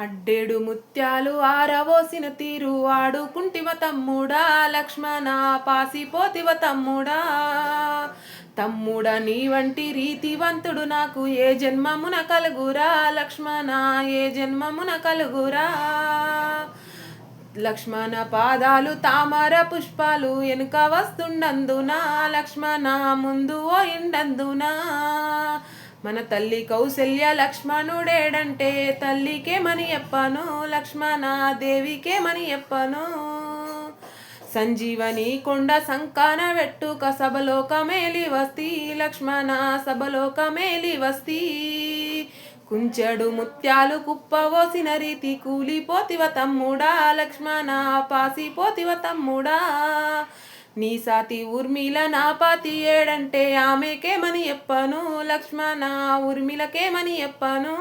అడ్డేడు ముత్యాలు ఆరవోసిన తీరు ఆడుకుంటివ తమ్ముడా లక్ష్మణ పాసిపోతివ తమ్ముడా. తమ్ముడా నీ వంటి రీతివంతుడు నాకు ఏ జన్మమున కలుగురా లక్ష్మణ ఏ జన్మమున కలుగురా. లక్ష్మణ పాదాలు తామర పుష్పాలు వెనుక వస్తుండందునా లక్ష్మణ ముందు పోయిండందునా. మన తల్లి కౌసల్య లక్ష్మణుడేడంటే తల్లికేమని చెప్పను లక్ష్మణ దేవికేమని చెప్పను. సంజీవని కొండ సంకాన వెట్టుక సభలోకమేలి వస్తీ లక్ష్మణ సభలోకమేలి వస్తీ. కుంచెడు ముత్యాలు కుప్పవోసిన రీతి కూలిపోతివ తమ్ముడా లక్ష్మణ పాసిపోతివ తమ్ముడా. నీ సాతి ఊర్మిళ నా పాతి ఏడంటే ఆమెకేమని చెప్పను లక్ష్మణ ఊర్మిళకేమని చెప్పను.